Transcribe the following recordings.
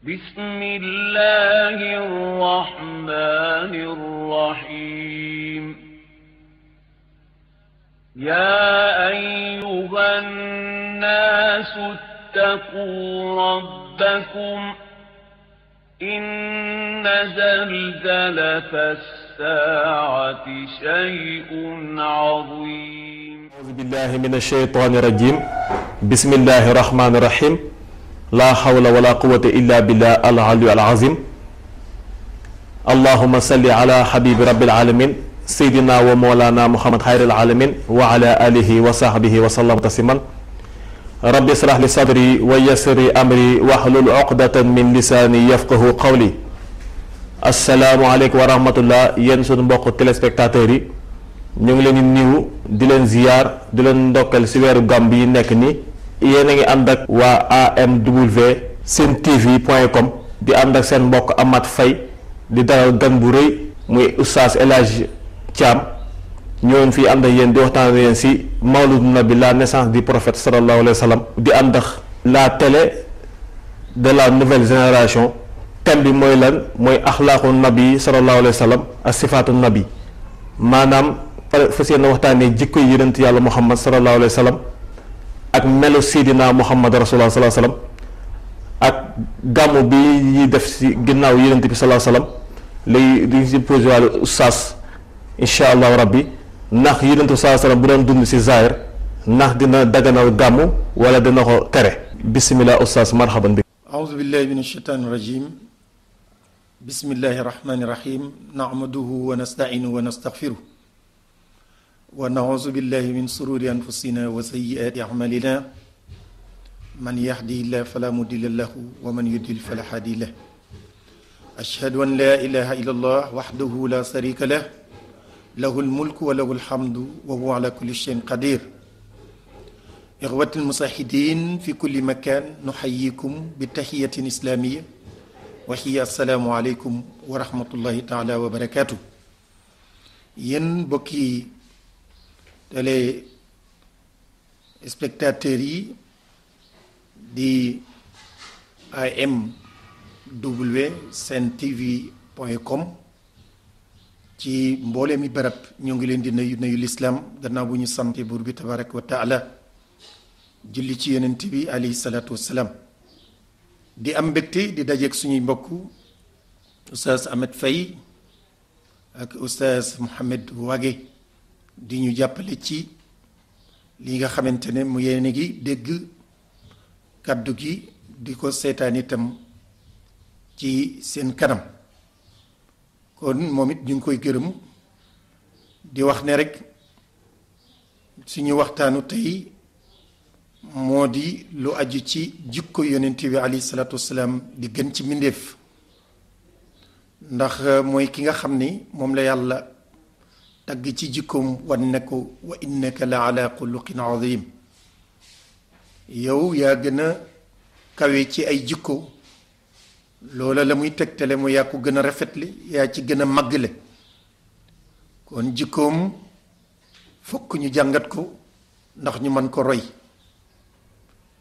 بسم الله الرحمن الرحيم يا أيها الناس اتقوا ربكم إن زلزلة الساعة شيء عظيم أعوذ بالله من الشيطان الرجيم بسم الله الرحمن الرحيم لا حول ولا قوة إلا بالله العلي العظيم اللهم صل على حبيب رب العالمين سيدنا ومولانا محمد خير العالمين وعلى آله وصحبه وسلم تسليما رب اشرح لي صدري ويسر لي أمري واحلل عقدة من لساني يفقه قولي السلام عليكم ورحمة الله yéen sunu mbokk téléspectateurs yi ñu ngi leen di nuyu di leen ziyaar di leen ndokkal ci weeru Gàmbi yi nekk ni yéen a ngi ànd ak waa AMW Sen TV.com di ànd ak seen mbokk Amath Faye di dalal gan bu rëy muy Oustaz El Hadji Thiam ñëwoon fii ànd ak yéen di waxtaan ak yéen ci Mawlud Nabi la naissance du prophète sallallahu alayhi wa sallam di ànd ak la télé de la nouvelle génération thème bi mooy lan mooy axlaaqu nabi sallallahu alayhi wa sallam ak sifaatu nabi maanaam fas yéene waxtaanee jikko yi yonent yàlla Muhammad sallallahu alayhi wa sallam ak melu Seydina Muhammad rasulullah sallallahu alayhi wa sallam ak gàmmu bi yi def ci ginnaaw yonent bi sallallahu alayhi wa sallam léegi di ci posé wàllu oustaz incha allahu rabbi ndax yonent bi sallallahu alayhi wa sallam bu doon dund ci zaahir ndax dina daganal gàmmu wala dina ko tere bismillah oustaz marhaban bi aouzu billahi min ashaytaani rajim bismillahi rahmani rahim nahmaduhu wa nasta'inu wa nastaghfiruh wa na'uuzu billahi min sururi anfusina wa sayyi'ati a'malina man yahdihillahu fala mudilla lahu wa man yudlil fala hadiya lahu ashhadu an la ilaha illa allah wahdahu la sharika lahu lahul mulku wa lahul hamdu wa huwa ala kulli shay'in qadir ikhwatil musahidin fi kulli makan nuhayyikum bi tahiyatin islamiyya wa hiya assalaamu aleykum wa rahmatullahi taala wa barakatuh yéen mbokki télé spectateurs yi di AMW Sen TV.com ci mboole mi barab ñoo ngi leen di nuyu lislaam gannaaw bu ñu sante buur bi tabaraka wa taala julli ci yonent bi alayhi salaatu wassalaam di am mbégte di dajeeg suñuy mbokk oustaz Ahmed Faye ak oustaz Mohamed Wagué di ñu jàppale ci li nga xamante ne mu yéene gi dégg kàddu gi di ko seetaan itam ci seen kanam kon moom it ñu ngi koy gërëm di wax ne rek suñu waxtaanu tey moo di lu aju ci jikko yonent bi alayhi salaatu wassalaam di gën ci mbindéef ndax mooy ki nga xam ni moom la yàlla tagg ci jikkoom wan ne ko wa innaka la ala xuluqin azim yow yaa gën a kawe ci ay jikko loola la muy tegtale mu yaa ko gën a rafetle yaa ci gën a màggale kon jikkoom fokk ñu jàngat ko ndax ñu mën ko roy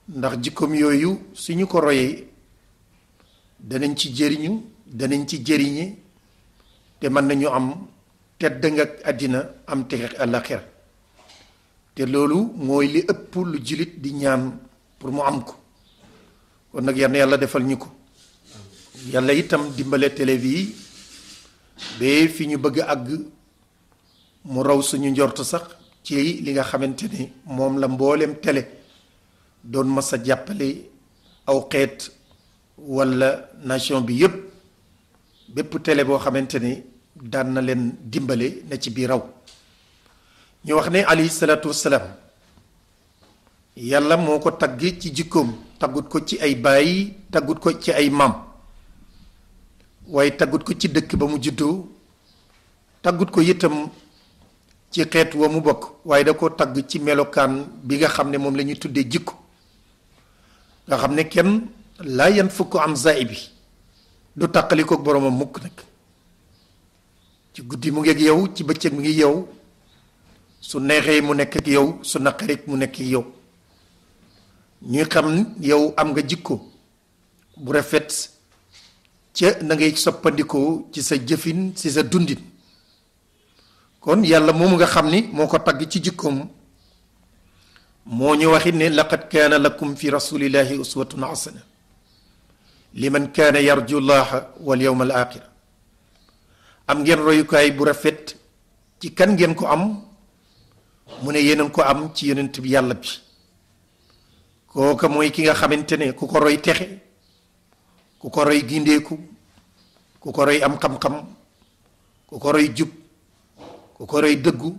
ndax jikkoom yooyu suñu ko royee danañ ci jëriñu danañ ci jëriñe te mën nañu am tedd nga àddina am texe àllaxira te loolu mooy li ëpp lu jullit di ñaan pour mu am ko kon nag yal na yàlla defal ñu ko yàlla itam dimbale télé bi ba fi ñu bëgg a àgg mu raw suñu njort sax ci li nga xamante ne moom la mbooleem télé doon mas a jàppale aw xeet walla nation bi yépp bépp télé boo xamante ne daan na leen dimbale na ci biir raw ñu wax ne alayhi salaatu wassalaam yàlla moo ko tagg ci jikkoom taggut ko ci ay baay taggut ko ci ay maam waaye taggut ko ci dëkk ba mu juddoo taggut ko itam ci xeet wa mu bokk waaye da ko tagg ci melokaan bi nga xam ne moom la ñuy tuddee jikko nga xam ne kenn laa yan fukk am zaay bi du tàqali ko boromam mukk nag ci guddi mu ngi ak yow ci bëccëg mu ngi yow su neexee mu nekk ak yow su naqaree mu nekk ak yow ñuy xam yow am nga jikko bu rafet ca na ngay soppandikoo ci sa jëfin ci sa dundin kon yàlla moomu nga xam ni moo ko tagg ci jikkoom moo ñu waxit ne laqad kaana lakum fi rasulillahi uswatun hasana liman kaana yarju llaha wal yawma al axira am ngeen royukaay bu rafet ci kan ngeen ko am mu ne yéen ko am ci yonent bi yàlla bi kooka mooy ki nga xamante ne ku ko roy texe ku ko roy gindeeku ku ko roy am xam-xam ku ko roy jub ku ko roy dëggu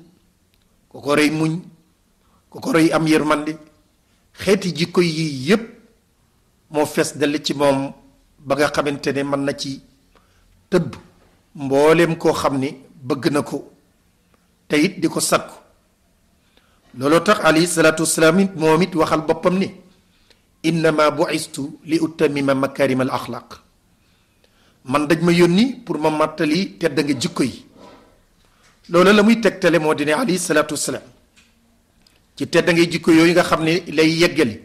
ku ko roy muñ ku ko roy am yërmande xeeti jikko yi yépp moo fees dell ci moom ba nga xamante ne mën na ci tëbb mbooleem koo xam ni bëgg na ko te it di ko sakku looloo tax alayhi salaatu wasalaam it moom it waxal boppam ni innama bu'istu li utammima makarima al axlaq man dañ ma yónni pour ma màttali tedd nga jikko yi loolu la muy tegtale moo di ne alayhi salaatu wasalaam ci tedd ngay jikko yooyu nga xam ne lay yeggali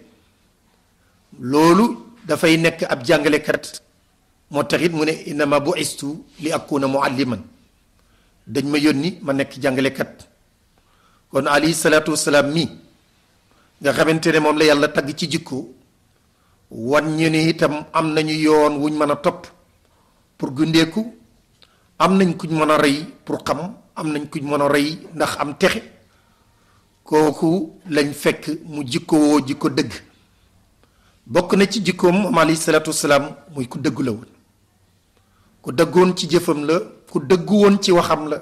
loolu dafay nekk ab jàngalekat moo taxit mu ne innama bu'istu li akuna mualliman dañ ma yónni ma nekk jàngalekat kon alayhi salaatu wasalaam mi nga xamante ne moom la yàlla tagg ci jikko wan ñu ne itam am nañu yoon wuñ mën a topp pour gundeeku am nañ kuñ mën a rey pour xam am nañ kuñ mën a rey ndax am texe kooku lañ fekk mu jikkowoo jikko dëgg bokk na ci jikkoom moom alayhi salaatu wasalaam muy ku dëggu la woon ku dëggoon ci jëfam la ku dëggu woon ci waxam la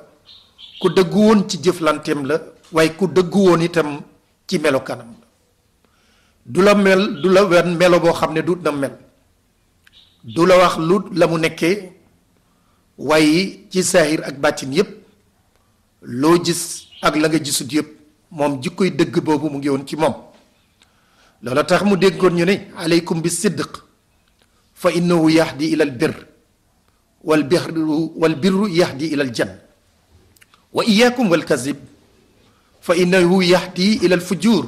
ku dëggu woon ci jëflanteem la waaye ku dëggu woon itam ci melokanam la du la mel du la wen melo boo xam ne du na mel du la wax lu la mu nekkee waaye ci saahir ak bàttin yépp loo gis ak la nga gisut yépp moom jikkoy dëgg boobu mu ngi woon ci moom loola tax mu déggoon ñu ne aleykum bi sidq fa innahu yahdi ila al birr wal birru yahdi ila al janna wa iyaakum wal kazib fa innahu yahdi ila al fujur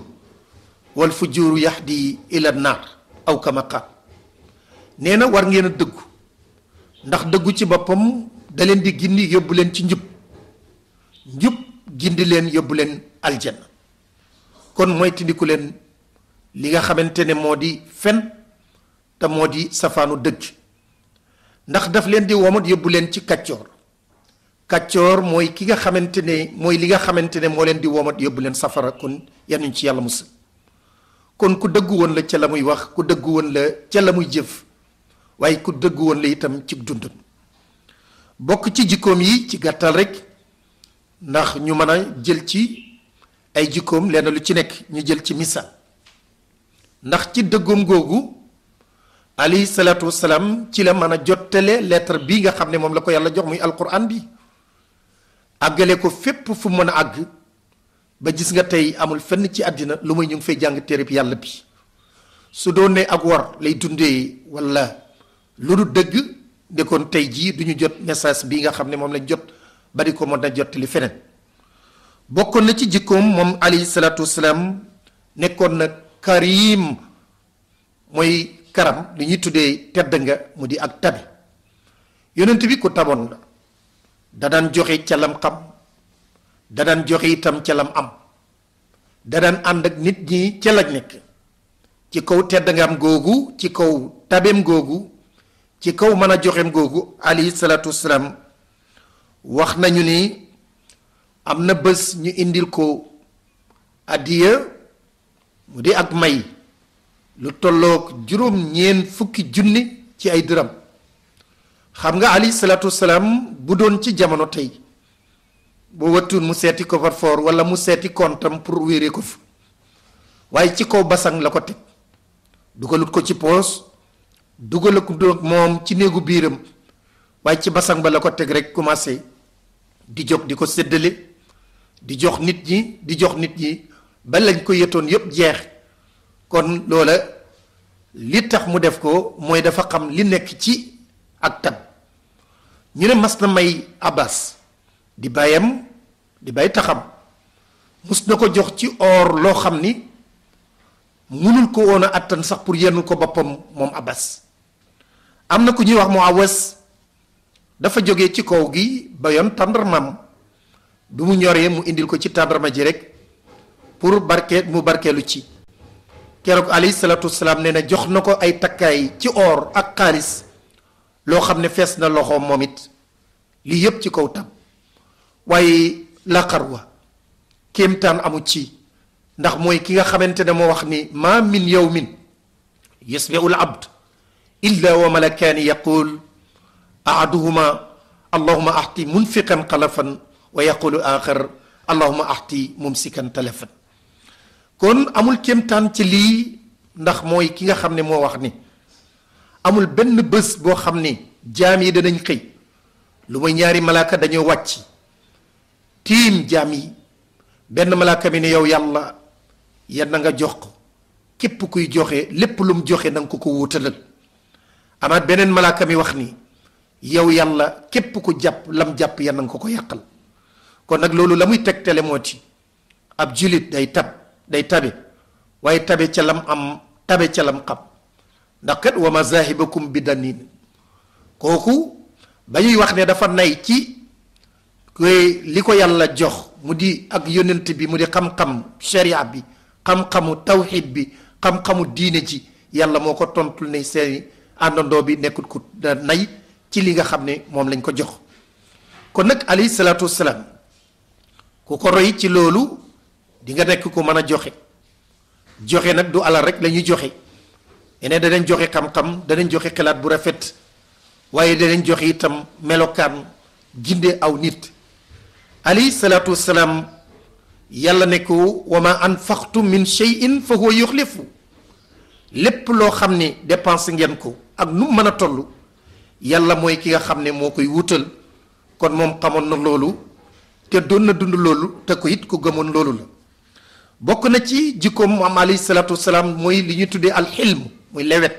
wal fujuru yahdi ila an naar aw kama qaal nee na war ngeen a dëggu ndax dëggu ci boppam da leen di gindi yóbbu leen ci njub njub gindi leen yóbbu leen aljanna kon moytandiku leen li nga xamante ne moo di fen te moo di safaanu dëgg ndax daf leen di womat yóbbu leen ci kàccoor kàccoor mooy ki nga xamante ne mooy li nga xamante ne moo leen di womat yóbbu leen safara kon yanuñ ci yàlla musal kon ku dëggu woon la ca la muy wax ku dëggu woon la ca la muy jëf waaye ku dëggu woon la itam ci dundam bokk ci jikkoom yi ci gàttal rek ndax ñu mën a jël ci ay jikkoom lenn lu ci nekk ñu jël ci misaal ndax ci dëggoom googu alayhi salaatu wasalaam ci la mën a jottale lettre bi nga xam ne moom la ko yàlla jox muy alquran bi àggale ko fépp fu mën a àgg ba gis nga tey amul fenn ci àddina lu muy ñu ngi fay jàng téereb yàlla bi su doon ne ak war lay dundee wala lu du dëgg de kon tey jii du ñu jot message bi nga xam ne moom lañ jot ba di ko mën a jottali feneen bokkoon na ci jikkoom moom alayhi salaatu wasalaam nekkoon na karim mooy karam li ñuy tuddee tedd nga mu di ak tabi yonent bi ku taboon la da daan joxe ca lam xam da daan joxe itam ca lam am da daan ànd ak nit ñi ca lañ nekk ci kaw tedd nga am googu ci kaw tabeem googu ci kaw mën a joxeem googu alayhi salaatu wasalaam wax nañu ni am na bés ñu indil ko addiya mu di ak may lu tolloog juróom-ñeent fukki junni ci ay dërëm xam nga alayhi salaatu wasalaam bu doon ci jamono tey boo wattuun mu seeti ko farfoor wala mu seeti kontam pour wéeree ko fa waaye ci kaw basang la ko teg dugalut ko ci poos dugalut ko moom ci néegu biiram waaye ci basang ba la ko teg rek commencé di jóg di ko séddale di jox nit ñi ba lañ ko yetoon yépp jeex kon loola li tax mu def ko mooy dafa xam li nekk ci ak tab ñu ne mas na may Abbas di bàyyam di bàyyi taxam mus na ko jox ci or loo xam ni munul ko woon a attan sax pour yenn ko boppam moom Abbas am na ku ñuy wax mu Awas dafa jóge ci kaw gi ba yoon tàndarmam bi mu ñoree mu indil ko ci tàndarma ji rek pour mu barkeelu ci. keroog alayhi salaatu wasalaam nee na jox na ko ay takkaay ci or ak xaalis loo xam ne fees na loxoom moom it lii yépp ci kaw tam waaye la xarwa kéemtaan amu ci ndax mooy ki nga xamante ne moo wax ni ma min yawmin yasbi'u al-abd illa wa malakaani yaqul ahaduhuma allahuma ahti munfiqan xalafan wa yaqulu axar allahuma ahti mumsikan talafan. kon amul kéemtaan ci lii ndax mooy ki nga xam ne moo wax ni amul benn bés boo xam ni jaam yi danañ xëy lu may ñaari malaaka dañoo wàcc tiim jaam yi benn malaaka mi ne yow yàlla yan na nga jox ko képp kuy joxe lépp lu mu joxe na nga ko wuutalal. amaat beneen malaaka mi wax ni yow yàlla képp ku jàpp lam jàpp yan na nga ko yàqal. kon nag loolu la muy tegtale moo ci ab julit day tabe waaye tabe ca lam am tabe ca lam xam ndax kat wa mazahibakum bi danin kooku ba ñuy wax ne dafa nay ci li ko yàlla jox mu di ak yonent bi mu di xam-xam sharia bi xam-xamu tawxid bi xam-xamu diine ji yàlla moo ko tontul ne seeni àndandoo bi nekkut ku nay ci li nga xam ne moom lañ ko jox. kon nag alayhi salaatu wasalaam ku ko roy ci loolu di nga nekk ku mën a joxe nag du alal rek la ñuy joxe yeneen danañ joxe xam-xam danañ joxe xalaat bu rafet waaye danañ joxe itam melokaan ginde aw nit. alayhi salaatu wasalaam yàlla ne ko wa ma anfaqtu min shay'in fa huwa yuxlifu lépp loo xam ne dépense ngeen ko ak nu mën a toll yàlla mooy ki nga xam ne moo koy wutal. kon moom xamoon na loolu te doon na dund loolu te ko it ku gëmoon loolu la. bokk na ci jikkoom am alayhi salaatu wasalaam mooy li ñuy tuddee alxilm muy lewet.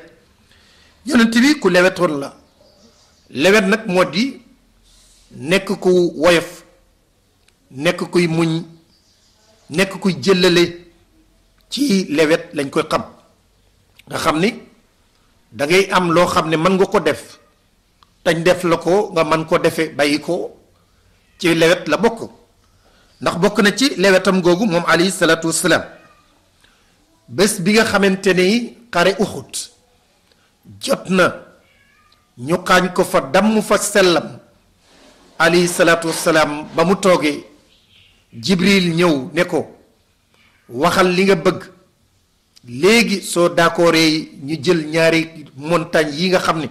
yonent bi ku lewetoon la lewet nag moo di nekk ku woyof nekk kuy muñ nekk kuy jëllale ci lewet lañ koy xam nga xam ni da ngay am loo xam ne mën nga ko def tañ def la ko nga mën ko defee bàyyi ko ci lewet la bokk. ndax bokk na ci lewetam googu moom alayhi salaatu wasalaam bés bi nga xamante ni xare Uxud jot na ñu xaañ ko fa damm fa sellam alayhi salaatu wasalaam ba mu toogee Jibril ñëw ne ko waxal li nga bëgg léegi soo d'accordee ñu jël ñaari montagne yi nga xam ne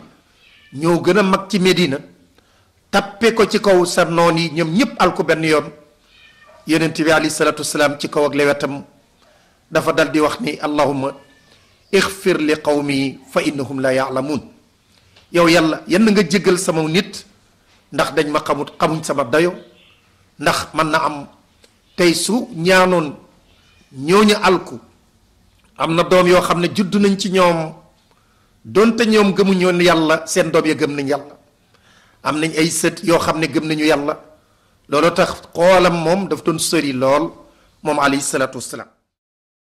ñoo gën a mag ci Medina tappe ko ci kaw sa noon yi ñoom ñëpp al ko benn yoon. yonent bi alayhi salaatu wasalaam ci kaw ak lewetam dafa dal di wax ni allahumma ixfir li qawmi fa innahum la yaalamuun yow yàlla yan nga jéggal sama nit ndax dañ ma xamuñ sama dayo ndax man na am tey su ñaanoon ñooñu alku am na doom yoo xam ne judd nañ ci ñoom donte ñoom gëmuñoon yàlla seen doom ya gëm nañ yàlla am nañ ay sët yoo xam ne gëm nañu yàlla loolu tax xoolam moom daf doon sori lool moom alayhi salaatu wasalaam